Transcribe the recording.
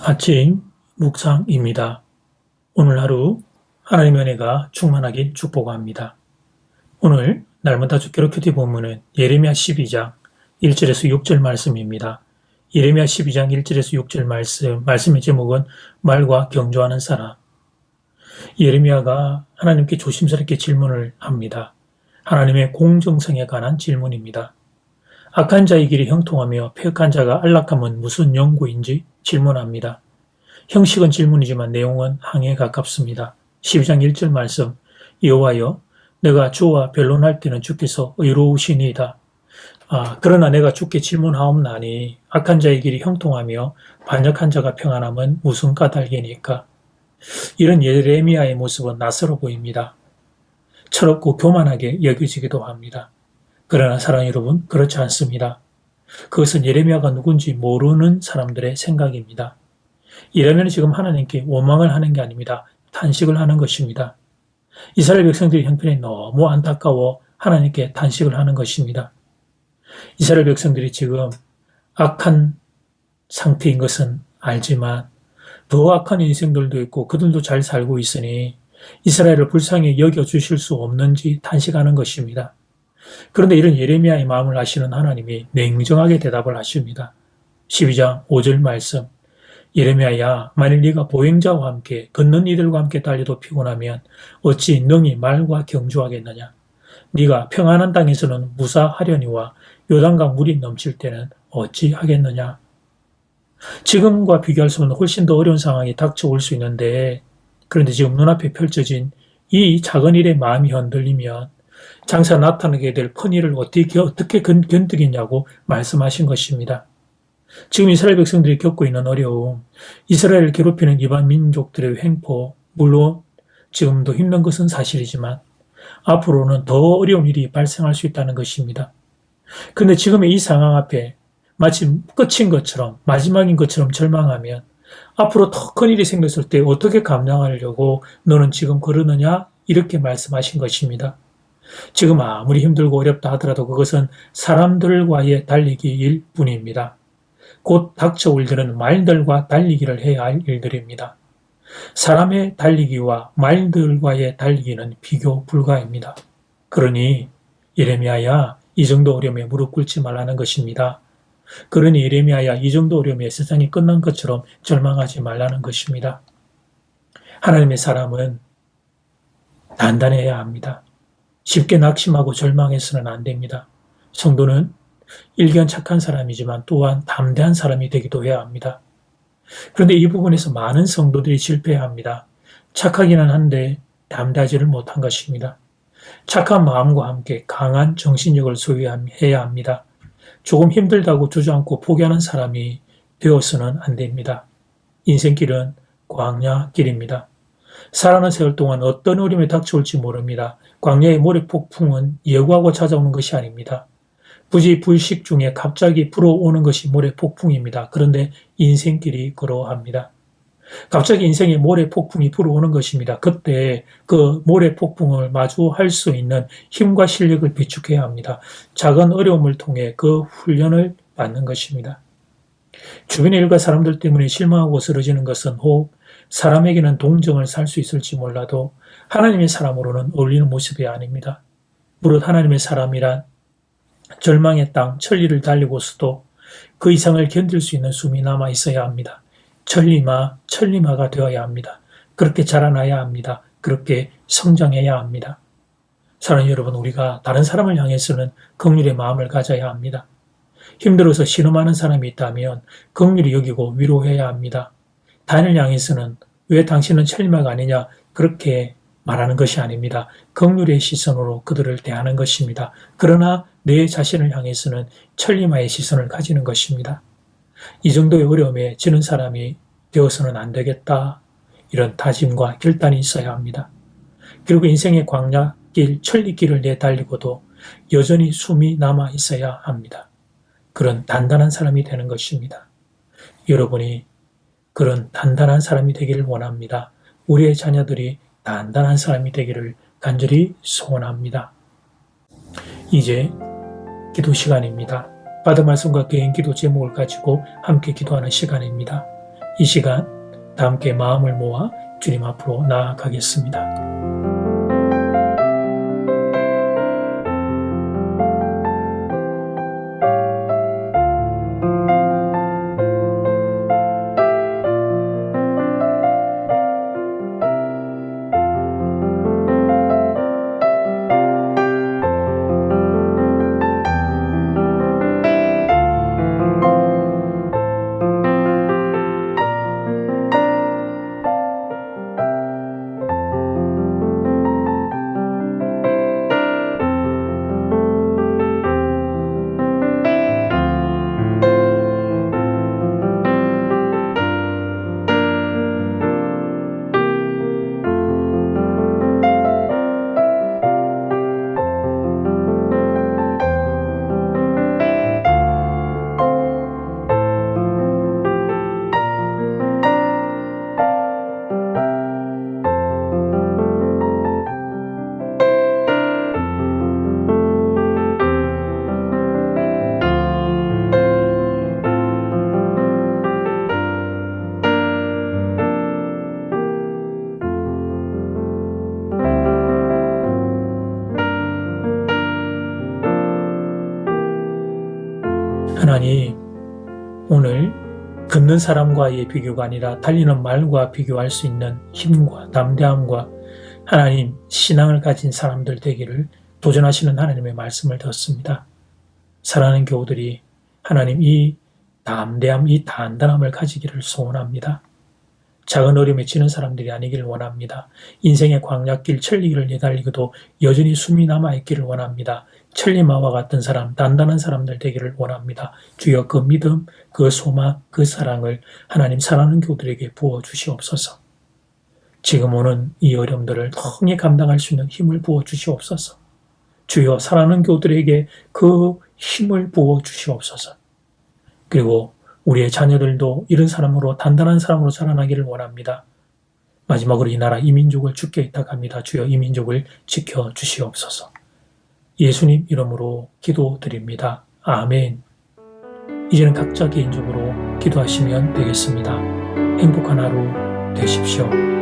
아침 묵상입니다. 오늘 하루 하나님의 은혜가 충만하길 축복합니다. 오늘 날마다 주께로 큐티 본문은 예레미야 12장 1절에서 6절 말씀입니다. 예레미야 12장 1절에서 6절 말씀의 제목은 말과 경주하는 사람. 예레미야가 하나님께 조심스럽게 질문을 합니다. 하나님의 공정성에 관한 질문입니다. 악한 자의 길이 형통하며 패역한 자가 안락함은 무슨 연고인지 질문합니다. 형식은 질문이지만 내용은 항해에 가깝습니다. 12장 1절 말씀, 여호와여 내가 주와 변론할 때는 주께서 의로우시니이다. 그러나 내가 주께 질문하옵나니 악한 자의 길이 형통하며 반역한 자가 평안함은 무슨 까닭이니까. 이런 예레미야의 모습은 낯설어 보입니다. 철없고 교만하게 여겨지기도 합니다. 그러나 사랑하는 여러분, 그렇지 않습니다. 그것은 예레미야가 누군지 모르는 사람들의 생각입니다. 이러면 지금 하나님께 원망을 하는 게 아닙니다. 탄식을 하는 것입니다. 이스라엘 백성들의 형편이 너무 안타까워 하나님께 탄식을 하는 것입니다. 이스라엘 백성들이 지금 악한 상태인 것은 알지만 더 악한 인생들도 있고 그들도 잘 살고 있으니 이스라엘을 불쌍히 여겨주실 수 없는지 탄식하는 것입니다. 그런데 이런 예레미야의 마음을 아시는 하나님이 냉정하게 대답을 하십니다. 12장 5절 말씀, 예레미야야 만일 네가 보행자와 함께 걷는 이들과 함께 달려도 피곤하면 어찌 능히 말과 경주하겠느냐. 네가 평안한 땅에서는 무사하려니와 요단강 물이 넘칠 때는 어찌 하겠느냐. 지금과 비교할 수 없는 훨씬 더 어려운 상황이 닥쳐올 수 있는데, 그런데 지금 눈앞에 펼쳐진 이 작은 일에 마음이 흔들리면 장차 나타나게 될 큰 일을 어떻게 견디겠냐고 말씀하신 것입니다. 지금 이스라엘 백성들이 겪고 있는 어려움, 이스라엘을 괴롭히는 이방 민족들의 횡포, 물론 지금도 힘든 것은 사실이지만 앞으로는 더 어려운 일이 발생할 수 있다는 것입니다. 그런데 지금의 이 상황 앞에 마치 끝인 것처럼, 마지막인 것처럼 절망하면 앞으로 더 큰 일이 생겼을 때 어떻게 감당하려고 너는 지금 그러느냐? 이렇게 말씀하신 것입니다. 지금 아무리 힘들고 어렵다 하더라도 그것은 사람들과의 달리기일 뿐입니다. 곧 닥쳐올 일은 말들과 달리기를 해야 할 일들입니다. 사람의 달리기와 말들과의 달리기는 비교 불가입니다. 그러니 예레미야야 이 정도 어려움에 무릎 꿇지 말라는 것입니다. 그러니 예레미야야 이 정도 어려움에 세상이 끝난 것처럼 절망하지 말라는 것입니다. 하나님의 사람은 단단해야 합니다. 쉽게 낙심하고 절망해서는 안 됩니다. 성도는 일견 착한 사람이지만 또한 담대한 사람이 되기도 해야 합니다. 그런데 이 부분에서 많은 성도들이 실패합니다. 착하기는 한데 담대하지를 못한 것입니다. 착한 마음과 함께 강한 정신력을 소유해야 합니다. 조금 힘들다고 주저앉고 포기하는 사람이 되어서는 안 됩니다. 인생길은 광야길입니다. 살아가는 세월 동안 어떤 어려움이 닥쳐올지 모릅니다. 광야의 모래폭풍은 예고하고 찾아오는 것이 아닙니다. 부지불식 중에 갑자기 불어오는 것이 모래폭풍입니다. 그런데 인생길이 그러합니다. 갑자기 인생의 모래폭풍이 불어오는 것입니다. 그때 그 모래폭풍을 마주할 수 있는 힘과 실력을 비축해야 합니다. 작은 어려움을 통해 그 훈련을 받는 것입니다. 주변의 일과 사람들 때문에 실망하고 쓰러지는 것은 혹 사람에게는 동정을 살 수 있을지 몰라도 하나님의 사람으로는 어울리는 모습이 아닙니다. 무릇 하나님의 사람이란 절망의 땅 천리를 달리고서도 그 이상을 견딜 수 있는 숨이 남아 있어야 합니다. 천리마가 되어야 합니다. 그렇게 자라나야 합니다. 그렇게 성장해야 합니다. 사랑하는 여러분, 우리가 다른 사람을 향해서는 긍휼의 마음을 가져야 합니다. 힘들어서 신음하는 사람이 있다면 긍휼히 여기고 위로해야 합니다. 타인을 향해서는 왜 당신은 천리마가 아니냐 그렇게 말하는 것이 아닙니다. 긍휼의 시선으로 그들을 대하는 것입니다. 그러나 내 자신을 향해서는 천리마의 시선을 가지는 것입니다. 이 정도의 어려움에 지는 사람이 되어서는 안 되겠다. 이런 다짐과 결단이 있어야 합니다. 그리고 인생의 광야길, 천리길을 내달리고도 여전히 숨이 남아 있어야 합니다. 그런 단단한 사람이 되는 것입니다. 여러분이 그런 단단한 사람이 되기를 원합니다. 우리의 자녀들이 단단한 사람이 되기를 간절히 소원합니다. 이제 기도 시간입니다. 받은 말씀과 개인 기도 제목을 가지고 함께 기도하는 시간입니다. 이 시간 다 함께 마음을 모아 주님 앞으로 나아가겠습니다. 하나님, 오늘 걷는 사람과의 비교가 아니라 달리는 말과 비교할 수 있는 힘과 담대함과 하나님 신앙을 가진 사람들 되기를 도전하시는 하나님의 말씀을 듣습니다. 사랑하는 교우들이 하나님 이 담대함, 이 단단함을 가지기를 소원합니다. 작은 어려움에 지는 사람들이 아니기를 원합니다. 인생의 광야길 천리길을 내달리고도 여전히 숨이 남아있기를 원합니다. 천리마와 같은 사람, 단단한 사람들 되기를 원합니다. 주여 그 믿음, 그 소망, 그 사랑을 하나님 사랑하는 교우들에게 부어주시옵소서. 지금 오는 이 어려움들을 통해 감당할 수 있는 힘을 부어주시옵소서. 주여 사랑하는 교우들에게 그 힘을 부어주시옵소서. 그리고 우리의 자녀들도 이런 사람으로 단단한 사람으로 자라나기를 원합니다. 마지막으로 이 나라 이 민족을 주께 의탁합니다. 주여 이 민족을 지켜주시옵소서. 예수님 이름으로 기도드립니다. 아멘. 이제는 각자 개인적으로 기도하시면 되겠습니다. 행복한 하루 되십시오.